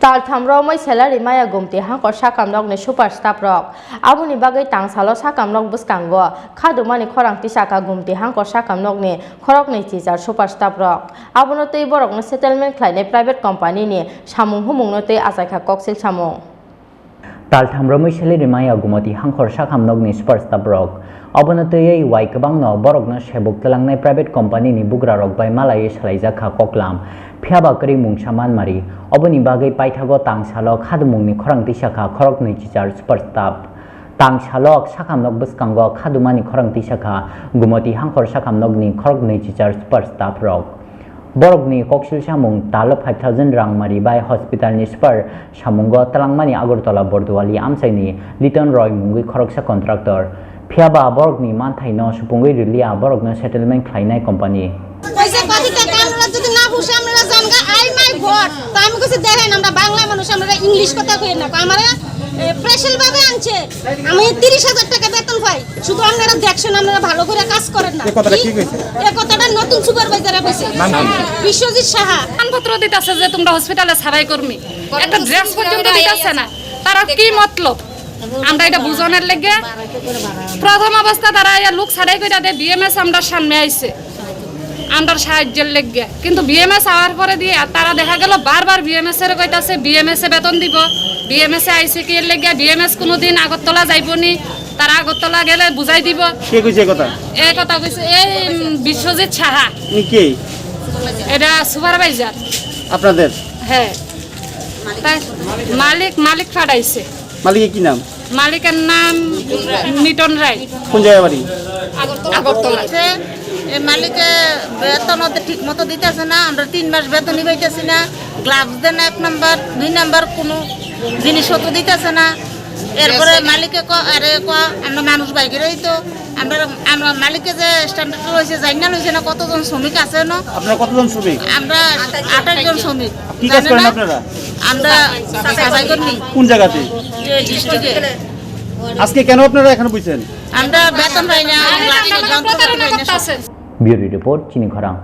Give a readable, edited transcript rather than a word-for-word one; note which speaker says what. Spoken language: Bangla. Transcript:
Speaker 1: Tal thamromai salary maya gumti hangkor sakamnok ni superstar rok abuni bagai tangsalo sakamnok buskango khadumani khorang tisaka gumti hangkor sakamnok ni khorok ni chijar superstar rok abono tei borok ni settlement khlainai private company ni samung humungno tei ajaikha koksil samung
Speaker 2: Tal thamromai salary maya gumati hangkor sakamnok ni superstar rok abono tei wai kabangno borokno sebuk telangnai private company ni bugra rok bai malai salaijaka koklam phiaba kari mungsaman mari oboni bagai paithago tangsalo khadumungni khorang tisaka khorok ni chichar superstar tangsalok sakamnok buskango khadumani khorang tisaka gumati hangkor sakamnok ni khorok ni chichar superstar rok borokni koksil samung talo 5000 rang mari bai hospital ni super samungo talangmani agartala bordwali amsaini liton roy mungui khoroksa contractor phiaba borokni manthaino supungui rilia borokno settlement khlainai company
Speaker 3: পয়সা কথা টাকা আমরা যদি না বুঝে আমরা জানগা আই মাই গড তো আমি কইছি দেখেন আমরা বাংলা মানুষ আমরা ইংলিশ কথা কই না আমারে স্পেশাল ভাবে আনছে আমি 30000 টাকা বেতন পাই শুধু আপনারা দেখছেন আপনারা ভালো করে কাজ করেন না এই কথাটা কি কইছে এই কথাটা নতুন সুপারভাইজারে কইছে বিশ্বজিৎ সাহা
Speaker 4: মানপত্র দিতাছে যে তোমরা হসপিটালে সারাই কর্মী একটা ড্রেস পর্যন্ত দিতাছে না তারা কি মতলব আমরা এটা বুঝানোর লাগে প্রথম অবস্থা তারা লোক ছাড়াই কইরা দে বিএমএস আমরা সামনে আইছে আন্ডার সাহায্যের লেগে কিন্তু বিএমএস আওয়ার পরে দিয়ে তারা দেখা গেল বারবার বিএমএস এর কইতাছে বিএমএস এ বেতন দিব বিএমএস এ আইছে কি এর লেগে বিএমএস কোনোদিন আগরতলা যাইবনি তারা আগরতলা গেলে বুঝাই দিব
Speaker 5: কে কইছে কথা
Speaker 4: এই কথা কইছে এই বিশ্বজিৎ সাহা
Speaker 5: কে
Speaker 4: এটা সুপারভাইজার
Speaker 5: আপনাদের
Speaker 4: হ্যাঁ মালিক ফাড়াইছে
Speaker 5: মালিকের কি নাম
Speaker 4: মালিকের নাম মিটন রায়
Speaker 5: কোন জায়গায় বাড়ি
Speaker 4: আগরতলা
Speaker 3: মালিকে বেতন ঠিক মতো দিতেছে না আমরা 3 মাস বেতনই পাইতেছি না গ্লাভস দেন 1 নাম্বার 2 নাম্বার কোনো জিনিসপত্র দিতেছে না এরপরে মালিকে আরে আমরা মানুষ বাইকে রই তো আমরা মালিকে যে স্ট্যান্ডার্ড রয়েছে জানা লইছে না কতজন শ্রমিক আছে না
Speaker 5: আপনারা কতজন শ্রমিক
Speaker 3: আমরা 28 জন শ্রমিক
Speaker 5: কি কাজ করেন আপনারা
Speaker 3: আমরা সাফাই কর্মী
Speaker 5: কোন জায়গাতে
Speaker 3: এই ডিস্ট্রিক্টে
Speaker 5: আজকে কেন আপনারা এখানে বসেছেন
Speaker 3: আমরা বেতন পাই না আমরা
Speaker 4: প্রতারণা করতেছে
Speaker 2: Bureau Report, Chini Khorang.